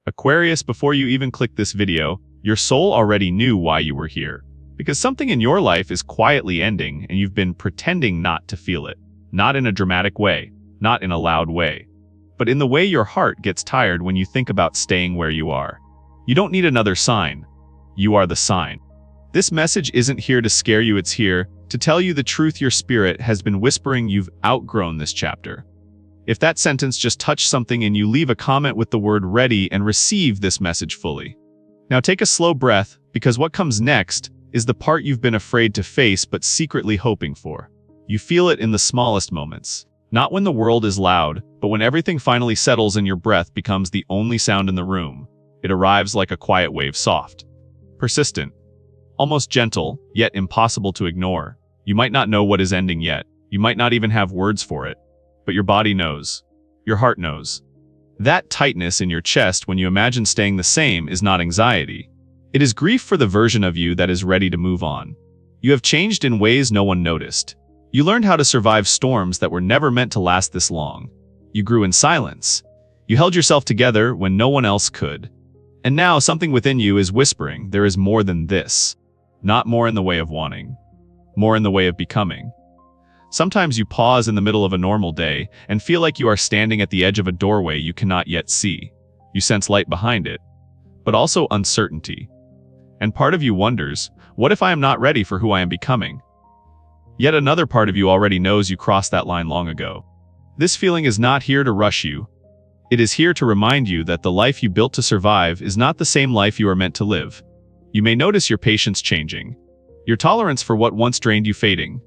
Aquarius, before you even clicked this video, your soul already knew why you were here. Because something in your life is quietly ending and you've been pretending not to feel it. Not in a dramatic way, not in a loud way, but in the way your heart gets tired when you think about staying where you are. You don't need another sign. You are the sign. This message isn't here to scare you, it's here to tell you the truth your spirit has been whispering. You've outgrown this chapter. If that sentence just touched something in you, leave a comment with the word ready and receive this message fully. Now take a slow breath, because what comes next is the part you've been afraid to face but secretly hoping for. You feel it in the smallest moments. Not when the world is loud, but when everything finally settles and your breath becomes the only sound in the room. It arrives like a quiet wave, soft, persistent, almost gentle, yet impossible to ignore. You might not know what is ending yet. You might not even have words for it. But your body knows. Your heart knows. That tightness in your chest when you imagine staying the same is not anxiety. It is grief for the version of you that is ready to move on. You have changed in ways no one noticed. You learned how to survive storms that were never meant to last this long. You grew in silence. You held yourself together when no one else could. And now something within you is whispering, there is more than this. Not more in the way of wanting. More in the way of becoming. Sometimes you pause in the middle of a normal day and feel like you are standing at the edge of a doorway you cannot yet see. You sense light behind it, but also uncertainty. And part of you wonders, what if I am not ready for who I am becoming? Yet another part of you already knows you crossed that line long ago. This feeling is not here to rush you. It is here to remind you that the life you built to survive is not the same life you are meant to live. You may notice your patience changing, your tolerance for what once drained you fading,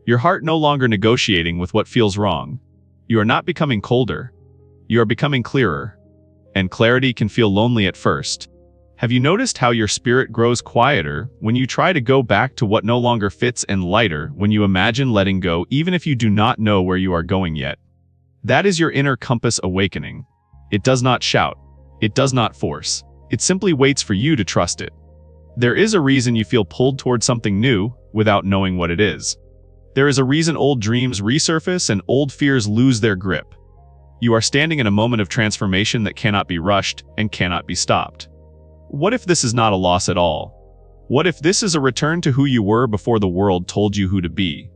your heart no longer negotiating with what feels wrong. You are not becoming colder. You are becoming clearer. And clarity can feel lonely at first. Have you noticed how your spirit grows quieter when you try to go back to what no longer fits, and lighter when you imagine letting go even if you do not know where you are going yet? That is your inner compass awakening. It does not shout. It does not force. It simply waits for you to trust it. There is a reason you feel pulled toward something new without knowing what it is. There is a reason old dreams resurface and old fears lose their grip. You are standing in a moment of transformation that cannot be rushed and cannot be stopped. What if this is not a loss at all? What if this is a return to who you were before the world told you who to be?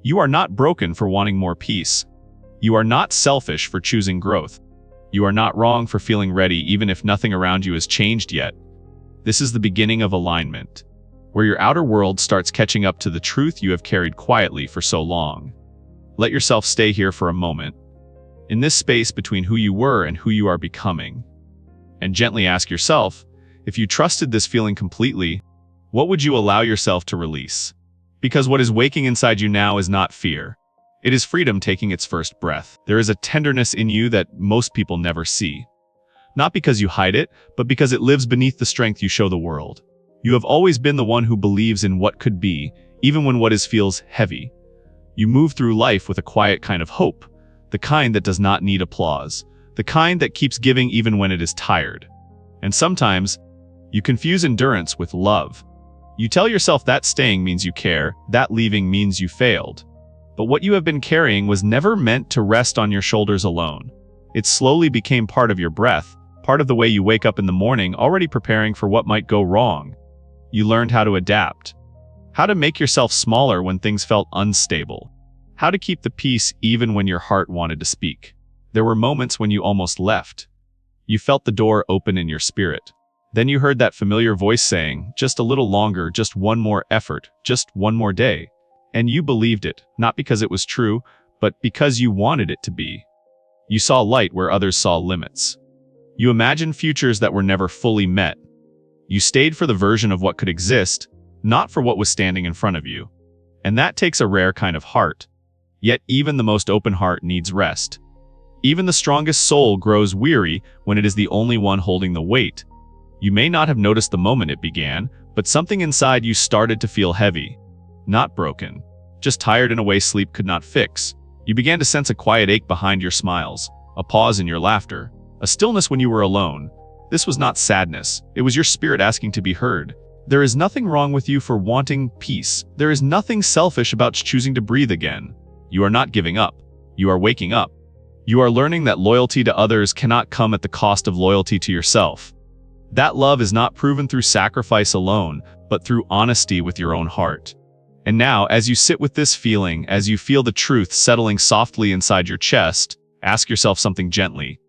You are not broken for wanting more peace. You are not selfish for choosing growth. You are not wrong for feeling ready even if nothing around you has changed yet. This is the beginning of alignment, where your outer world starts catching up to the truth you have carried quietly for so long. Let yourself stay here for a moment, in this space between who you were and who you are becoming. And gently ask yourself, if you trusted this feeling completely, what would you allow yourself to release? Because what is waking inside you now is not fear. It is freedom taking its first breath. There is a tenderness in you that most people never see. Not because you hide it, but because it lives beneath the strength you show the world. You have always been the one who believes in what could be, even when what is feels heavy. You move through life with a quiet kind of hope, the kind that does not need applause, the kind that keeps giving even when it is tired. And sometimes, you confuse endurance with love. You tell yourself that staying means you care, that leaving means you failed. But what you have been carrying was never meant to rest on your shoulders alone. It slowly became part of your breath, part of the way you wake up in the morning, already preparing for what might go wrong. You learned how to adapt, how to make yourself smaller when things felt unstable, how to keep the peace even when your heart wanted to speak. There were moments when you almost left. You felt the door open in your spirit. Then you heard that familiar voice saying, just a little longer, just one more effort, just one more day. And you believed it, not because it was true, but because you wanted it to be. You saw light where others saw limits. You imagined futures that were never fully met. You stayed for the version of what could exist, not for what was standing in front of you. And that takes a rare kind of heart. Yet even the most open heart needs rest. Even the strongest soul grows weary when it is the only one holding the weight. You may not have noticed the moment it began, but something inside you started to feel heavy. Not broken, just tired in a way sleep could not fix. You began to sense a quiet ache behind your smiles, a pause in your laughter, a stillness when you were alone. This was not sadness, it was your spirit asking to be heard. There is nothing wrong with you for wanting peace. There is nothing selfish about choosing to breathe again. You are not giving up. You are waking up. You are learning that loyalty to others cannot come at the cost of loyalty to yourself. That love is not proven through sacrifice alone, but through honesty with your own heart. And now, as you sit with this feeling, as you feel the truth settling softly inside your chest, ask yourself something gently.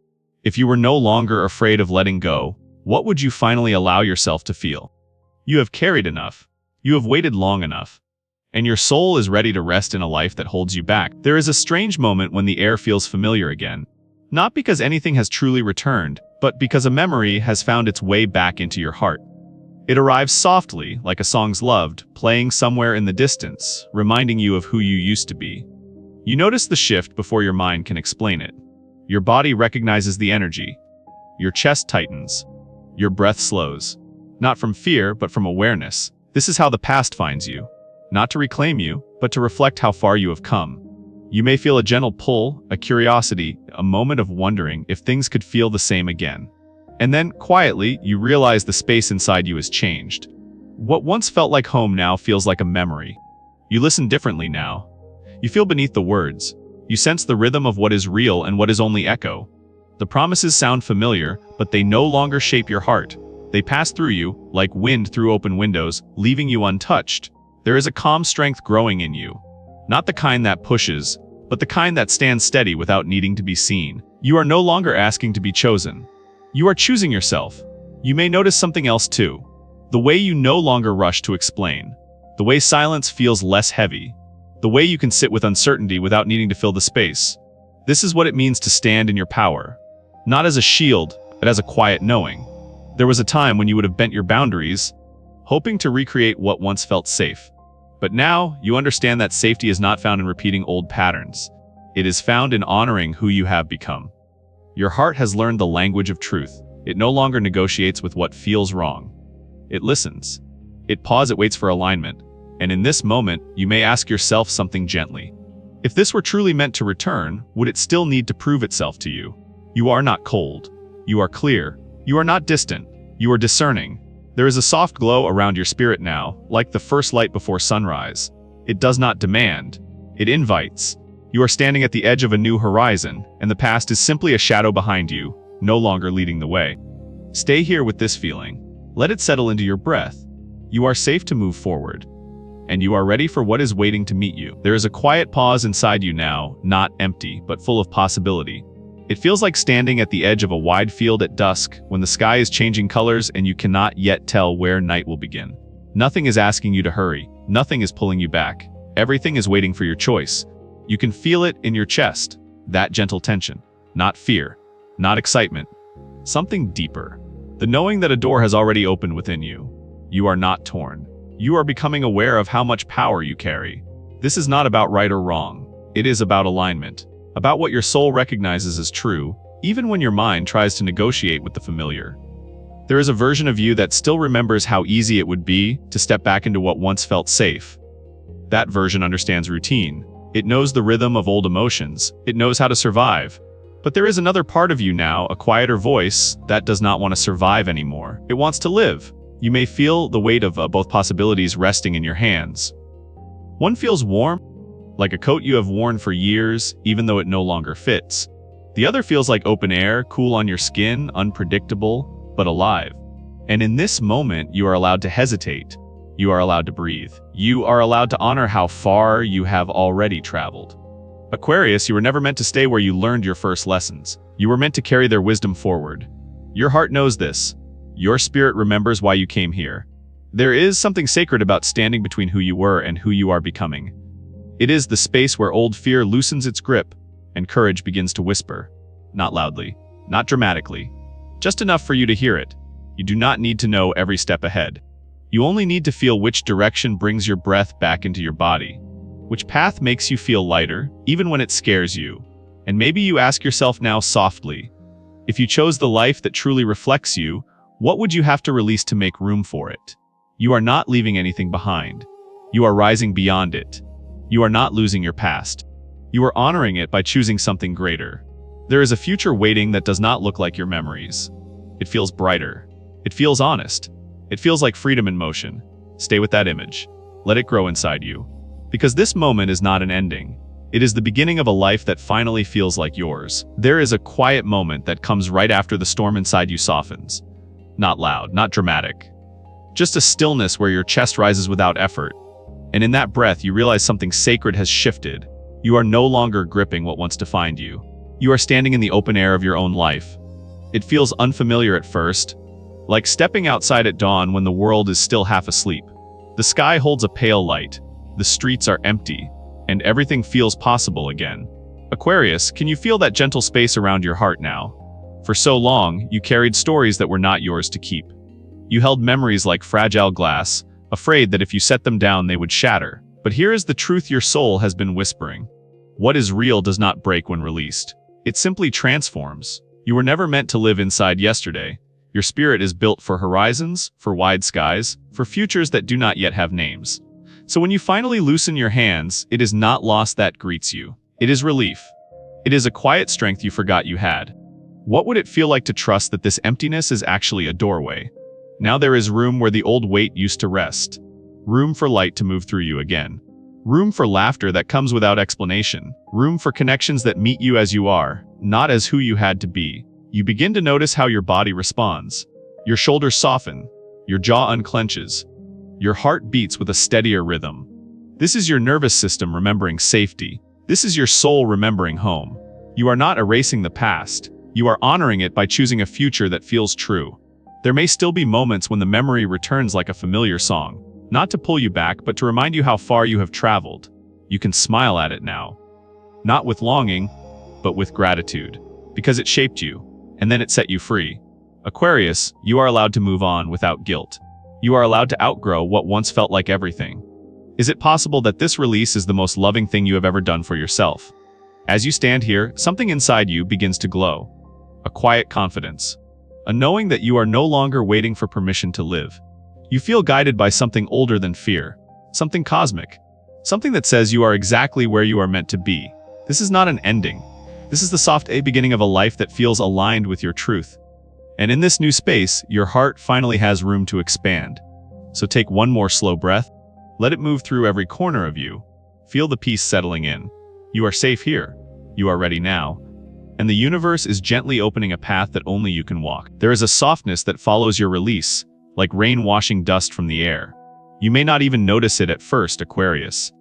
If you were no longer afraid of letting go, what would you finally allow yourself to feel? You have carried enough. You have waited long enough. And your soul is ready to rest in a life that holds you back. There is a strange moment when the air feels familiar again. Not because anything has truly returned, but because a memory has found its way back into your heart. It arrives softly, like a song's loved, playing somewhere in the distance, reminding you of who you used to be. You notice the shift before your mind can explain it. Your body recognizes the energy. Your chest tightens. Your breath slows. Not from fear, but from awareness. This is how the past finds you. Not to reclaim you, but to reflect how far you have come. You may feel a gentle pull, a curiosity, a moment of wondering if things could feel the same again. And then, quietly, you realize the space inside you has changed. What once felt like home now feels like a memory. You listen differently now. You feel beneath the words. You sense the rhythm of what is real and what is only echo. The promises sound familiar, but they no longer shape your heart. They pass through you, like wind through open windows, leaving you untouched. There is a calm strength growing in you. Not the kind that pushes, but the kind that stands steady without needing to be seen. You are no longer asking to be chosen. You are choosing yourself. You may notice something else too. The way you no longer rush to explain. The way silence feels less heavy. The way you can sit with uncertainty without needing to fill the space. This is what it means to stand in your power. Not as a shield, but as a quiet knowing. There was a time when you would have bent your boundaries, hoping to recreate what once felt safe. But now, you understand that safety is not found in repeating old patterns. It is found in honoring who you have become. Your heart has learned the language of truth. It no longer negotiates with what feels wrong. It listens. It pauses, it waits for alignment. And in this moment, you may ask yourself something gently. If this were truly meant to return, would it still need to prove itself to you? You are not cold. You are clear. You are not distant. You are discerning. There is a soft glow around your spirit now, like the first light before sunrise. It does not demand. It invites. You are standing at the edge of a new horizon, and the past is simply a shadow behind you, no longer leading the way. Stay here with this feeling. Let it settle into your breath. You are safe to move forward. And you are ready for what is waiting to meet you. There is a quiet pause inside you now, not empty, but full of possibility. It feels like standing at the edge of a wide field at dusk, when the sky is changing colors and you cannot yet tell where night will begin. Nothing is asking you to hurry. Nothing is pulling you back. Everything is waiting for your choice. You can feel it in your chest, that gentle tension. Not fear, not excitement. Something deeper. The knowing that a door has already opened within you. You are not torn. You are becoming aware of how much power you carry. This is not about right or wrong. It is about alignment. About what your soul recognizes as true, even when your mind tries to negotiate with the familiar. There is a version of you that still remembers how easy it would be to step back into what once felt safe. That version understands routine. It knows the rhythm of old emotions. It knows how to survive. But there is another part of you now, a quieter voice, that does not want to survive anymore. It wants to live. You may feel the weight of both possibilities resting in your hands. One feels warm, like a coat you have worn for years, even though it no longer fits. The other feels like open air, cool on your skin, unpredictable, but alive. And in this moment, you are allowed to hesitate. You are allowed to breathe. You are allowed to honor how far you have already traveled. Aquarius, you were never meant to stay where you learned your first lessons. You were meant to carry their wisdom forward. Your heart knows this. Your spirit remembers why you came here. There is something sacred about standing between who you were and who you are becoming. It is the space where old fear loosens its grip and courage begins to whisper. Not loudly, not dramatically, just enough for you to hear it. You do not need to know every step ahead. You only need to feel which direction brings your breath back into your body, which path makes you feel lighter, even when it scares you. And maybe you ask yourself now softly, if you chose the life that truly reflects you, what would you have to release to make room for it? You are not leaving anything behind. You are rising beyond it. You are not losing your past. You are honoring it by choosing something greater. There is a future waiting that does not look like your memories. It feels brighter. It feels honest. It feels like freedom in motion. Stay with that image. Let it grow inside you. Because this moment is not an ending. It is the beginning of a life that finally feels like yours. There is a quiet moment that comes right after the storm inside you softens. Not loud, not dramatic. Just a stillness where your chest rises without effort. And in that breath, you realize something sacred has shifted. You are no longer gripping what once defined you. You are standing in the open air of your own life. It feels unfamiliar at first, like stepping outside at dawn when the world is still half asleep. The sky holds a pale light, the streets are empty, and everything feels possible again. Aquarius, can you feel that gentle space around your heart now? For so long, you carried stories that were not yours to keep. You held memories like fragile glass, afraid that if you set them down they would shatter. But here is the truth your soul has been whispering. What is real does not break when released. It simply transforms. You were never meant to live inside yesterday. Your spirit is built for horizons, for wide skies, for futures that do not yet have names. So when you finally loosen your hands, it is not loss that greets you. It is relief. It is a quiet strength you forgot you had. What would it feel like to trust that this emptiness is actually a doorway? Now there is room where the old weight used to rest. Room for light to move through you again. Room for laughter that comes without explanation. Room for connections that meet you as you are, not as who you had to be. You begin to notice how your body responds. Your shoulders soften. Your jaw unclenches. Your heart beats with a steadier rhythm. This is your nervous system remembering safety. This is your soul remembering home. You are not erasing the past. You are honoring it by choosing a future that feels true. There may still be moments when the memory returns like a familiar song, not to pull you back, but to remind you how far you have traveled. You can smile at it now. Not with longing, but with gratitude. Because it shaped you, and then it set you free. Aquarius, you are allowed to move on without guilt. You are allowed to outgrow what once felt like everything. Is it possible that this release is the most loving thing you have ever done for yourself? As you stand here, something inside you begins to glow. A quiet confidence. A knowing that you are no longer waiting for permission to live. You feel guided by something older than fear. Something cosmic. Something that says you are exactly where you are meant to be. This is not an ending. This is the soft beginning of a life that feels aligned with your truth. And in this new space, your heart finally has room to expand. So take one more slow breath. Let it move through every corner of you. Feel the peace settling in. You are safe here. You are ready now. And the universe is gently opening a path that only you can walk. There is a softness that follows your release, like rain washing dust from the air. You may not even notice it at first, Aquarius.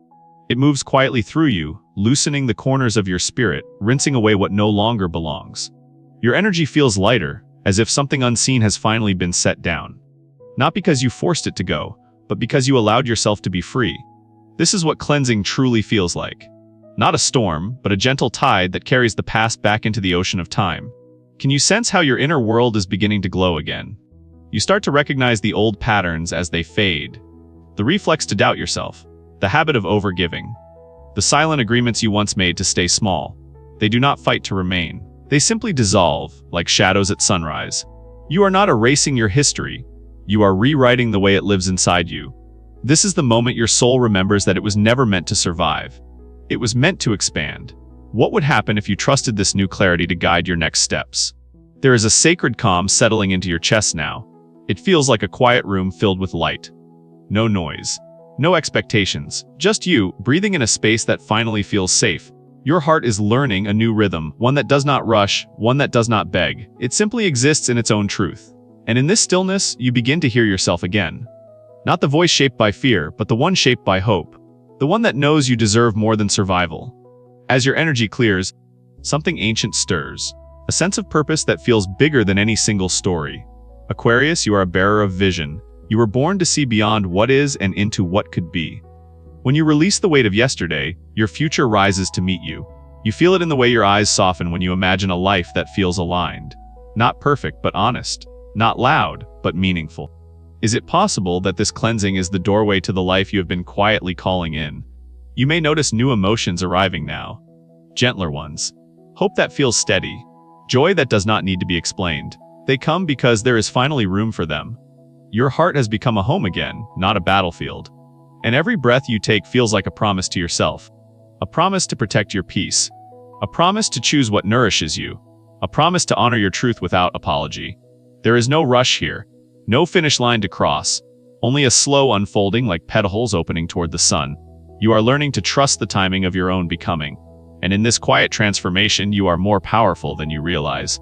It moves quietly through you, loosening the corners of your spirit, rinsing away what no longer belongs. Your energy feels lighter, as if something unseen has finally been set down. Not because you forced it to go, but because you allowed yourself to be free. This is what cleansing truly feels like. Not a storm, but a gentle tide that carries the past back into the ocean of time. Can you sense how your inner world is beginning to glow again? You start to recognize the old patterns as they fade. The reflex to doubt yourself. The habit of overgiving. The silent agreements you once made to stay small. They do not fight to remain. They simply dissolve, like shadows at sunrise. You are not erasing your history. You are rewriting the way it lives inside you. This is the moment your soul remembers that it was never meant to survive. It was meant to expand. What would happen if you trusted this new clarity to guide your next steps? There is a sacred calm settling into your chest now. It feels like a quiet room filled with light. No noise. No expectations. Just you, breathing in a space that finally feels safe. Your heart is learning a new rhythm, one that does not rush, one that does not beg. It simply exists in its own truth. And in this stillness, you begin to hear yourself again. Not the voice shaped by fear, but the one shaped by hope. The one that knows you deserve more than survival. As your energy clears, something ancient stirs. A sense of purpose that feels bigger than any single story. Aquarius, you are a bearer of vision. You were born to see beyond what is and into what could be. When you release the weight of yesterday, your future rises to meet you. You feel it in the way your eyes soften when you imagine a life that feels aligned. Not perfect, but honest. Not loud, but meaningful. Is it possible that this cleansing is the doorway to the life you have been quietly calling in? You may notice new emotions arriving now. Gentler ones. Hope that feels steady. Joy that does not need to be explained. They come because there is finally room for them. Your heart has become a home again, not a battlefield. And every breath you take feels like a promise to yourself. A promise to protect your peace. A promise to choose what nourishes you. A promise to honor your truth without apology. There is no rush here. No finish line to cross. Only a slow unfolding like petals opening toward the sun. You are learning to trust the timing of your own becoming. And in this quiet transformation, you are more powerful than you realize.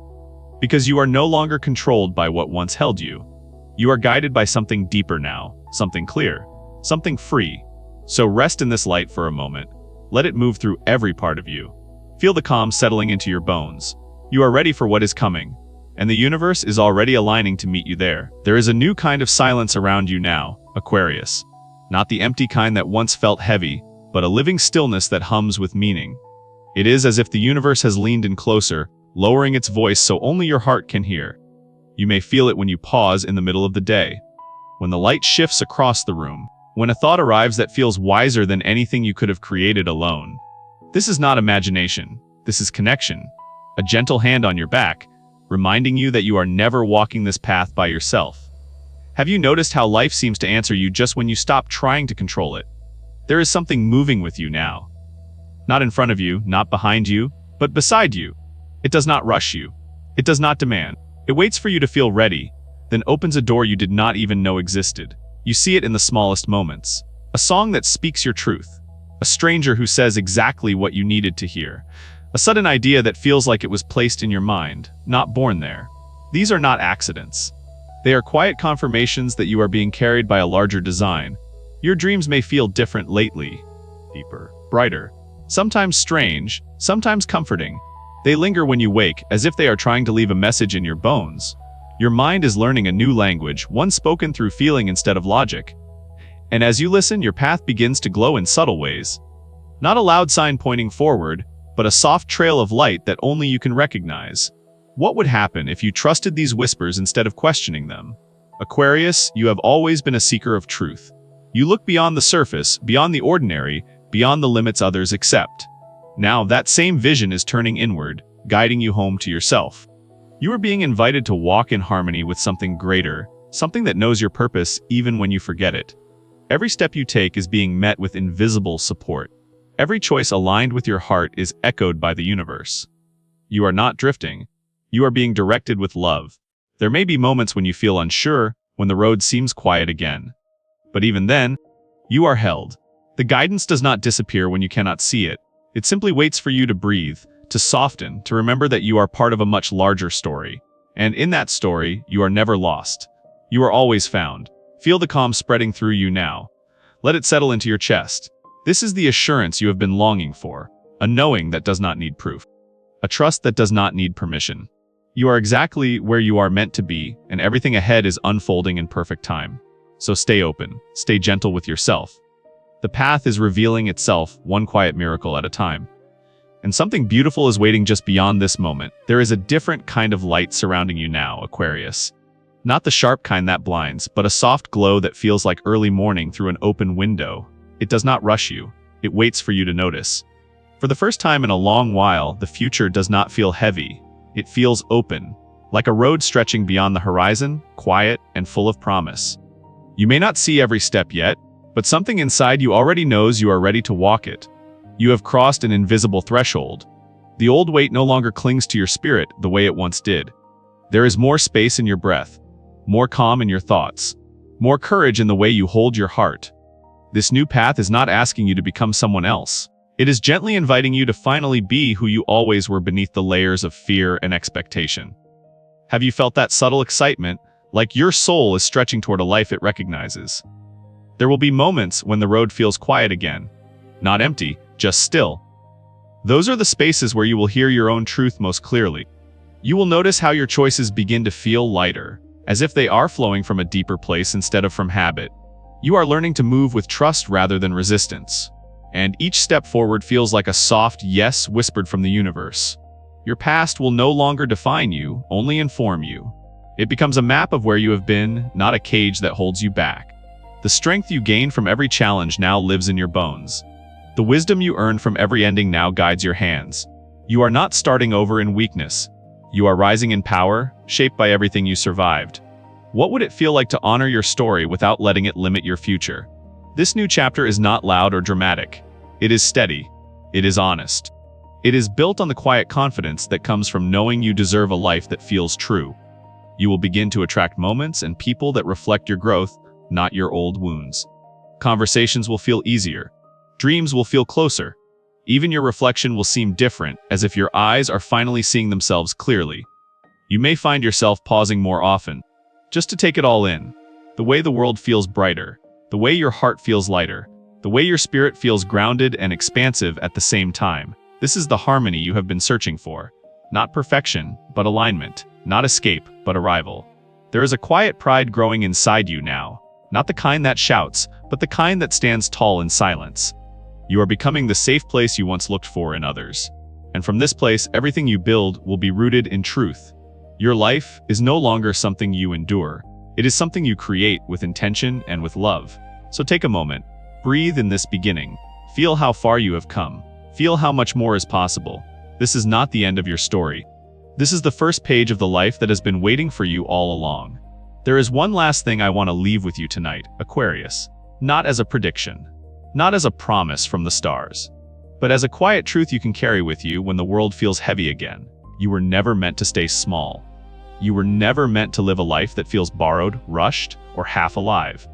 Because you are no longer controlled by what once held you. You are guided by something deeper now, something clear, something free. So rest in this light for a moment. Let it move through every part of you. Feel the calm settling into your bones. You are ready for what is coming. And the universe is already aligning to meet you there. There is a new kind of silence around you now, Aquarius. Not the empty kind that once felt heavy, but a living stillness that hums with meaning. It is as if the universe has leaned in closer, lowering its voice so only your heart can hear. You may feel it when you pause in the middle of the day, when the light shifts across the room, when a thought arrives that feels wiser than anything you could have created alone. This is not imagination, this is connection. A gentle hand on your back, reminding you that you are never walking this path by yourself. Have you noticed how life seems to answer you just when you stop trying to control it? There is something moving with you now. Not in front of you, not behind you, but beside you. It does not rush you. It does not demand. It waits for you to feel ready, then opens a door you did not even know existed. You see it in the smallest moments. A song that speaks your truth. A stranger who says exactly what you needed to hear. A sudden idea that feels like it was placed in your mind, not born there. These are not accidents. They are quiet confirmations that you are being carried by a larger design. Your dreams may feel different lately. Deeper, brighter, sometimes strange, sometimes comforting. They linger when you wake, as if they are trying to leave a message in your bones. Your mind is learning a new language, one spoken through feeling instead of logic. And as you listen, your path begins to glow in subtle ways. Not a loud sign pointing forward, but a soft trail of light that only you can recognize. What would happen if you trusted these whispers instead of questioning them? Aquarius, you have always been a seeker of truth. You look beyond the surface, beyond the ordinary, beyond the limits others accept. Now that same vision is turning inward, guiding you home to yourself. You are being invited to walk in harmony with something greater, something that knows your purpose even when you forget it. Every step you take is being met with invisible support. Every choice aligned with your heart is echoed by the universe. You are not drifting. You are being directed with love. There may be moments when you feel unsure, when the road seems quiet again. But even then, you are held. The guidance does not disappear when you cannot see it. It simply waits for you to breathe, to soften, to remember that you are part of a much larger story. And in that story, you are never lost. You are always found. Feel the calm spreading through you now. Let it settle into your chest. This is the assurance you have been longing for, a knowing that does not need proof, a trust that does not need permission. You are exactly where you are meant to be, and everything ahead is unfolding in perfect time. So stay open, stay gentle with yourself. The path is revealing itself one quiet miracle at a time. And something beautiful is waiting just beyond this moment. There is a different kind of light surrounding you now, Aquarius. Not the sharp kind that blinds, but a soft glow that feels like early morning through an open window. It does not rush you. It waits for you to notice. For the first time in a long while, the future does not feel heavy. It feels open, like a road stretching beyond the horizon, quiet and full of promise. You may not see every step yet, but something inside you already knows you are ready to walk it. You have crossed an invisible threshold. The old weight no longer clings to your spirit the way it once did. There is more space in your breath, more calm in your thoughts, more courage in the way you hold your heart. This new path is not asking you to become someone else. It is gently inviting you to finally be who you always were beneath the layers of fear and expectation. Have you felt that subtle excitement, like your soul is stretching toward a life it recognizes? There will be moments when the road feels quiet again. Not empty, just still. Those are the spaces where you will hear your own truth most clearly. You will notice how your choices begin to feel lighter, as if they are flowing from a deeper place instead of from habit. You are learning to move with trust rather than resistance. And each step forward feels like a soft yes whispered from the universe. Your past will no longer define you, only inform you. It becomes a map of where you have been, not a cage that holds you back. The strength you gain from every challenge now lives in your bones. The wisdom you earned from every ending now guides your hands. You are not starting over in weakness. You are rising in power, shaped by everything you survived. What would it feel like to honor your story without letting it limit your future? This new chapter is not loud or dramatic. It is steady. It is honest. It is built on the quiet confidence that comes from knowing you deserve a life that feels true. You will begin to attract moments and people that reflect your growth, not your old wounds. Conversations will feel easier. Dreams will feel closer. Even your reflection will seem different, as if your eyes are finally seeing themselves clearly. You may find yourself pausing more often, just to take it all in. The way the world feels brighter, the way your heart feels lighter, the way your spirit feels grounded and expansive at the same time. This is the harmony you have been searching for. Not perfection, but alignment. Not escape, but arrival. There is a quiet pride growing inside you now. Not the kind that shouts, but the kind that stands tall in silence. You are becoming the safe place you once looked for in others. And from this place, everything you build will be rooted in truth. Your life is no longer something you endure. It is something you create with intention and with love. So take a moment. Breathe in this beginning. Feel how far you have come. Feel how much more is possible. This is not the end of your story. This is the first page of the life that has been waiting for you all along. There is one last thing I want to leave with you tonight, Aquarius. Not as a prediction. Not as a promise from the stars. But as a quiet truth you can carry with you when the world feels heavy again. You were never meant to stay small. You were never meant to live a life that feels borrowed, rushed, or half alive.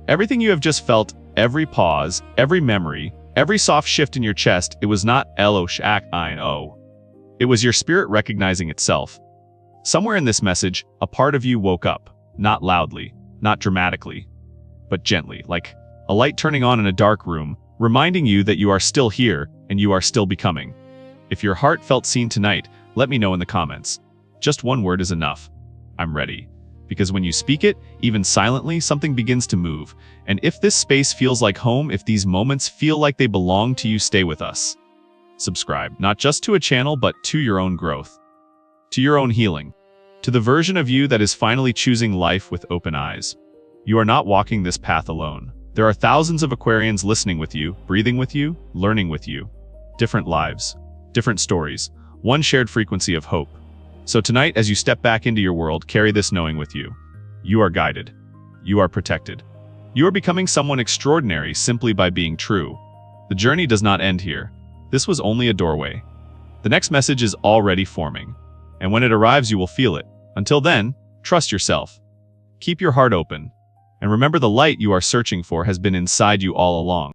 Everything you have just felt, every pause, every memory, every soft shift in your chest, it was not Eloshak-I-O. It was your spirit recognizing itself. Somewhere in this message, a part of you woke up, not loudly, not dramatically, but gently, like a light turning on in a dark room, reminding you that you are still here and you are still becoming. If your heart felt seen tonight, let me know in the comments. Just one word is enough. I'm ready. Because when you speak it, even silently, something begins to move. And if this space feels like home, if these moments feel like they belong to you, stay with us. Subscribe, not just to a channel, but to your own growth, to your own healing, to the version of you that is finally choosing life with open eyes. You are not walking this path alone. There are thousands of Aquarians listening with you, breathing with you, learning with you. Different lives, different stories, one shared frequency of hope. So tonight, as you step back into your world, carry this knowing with you. You are guided. You are protected. You are becoming someone extraordinary simply by being true. The journey does not end here. This was only a doorway. The next message is already forming. And when it arrives, you will feel it. Until then, trust yourself. Keep your heart open. And remember, the light you are searching for has been inside you all along.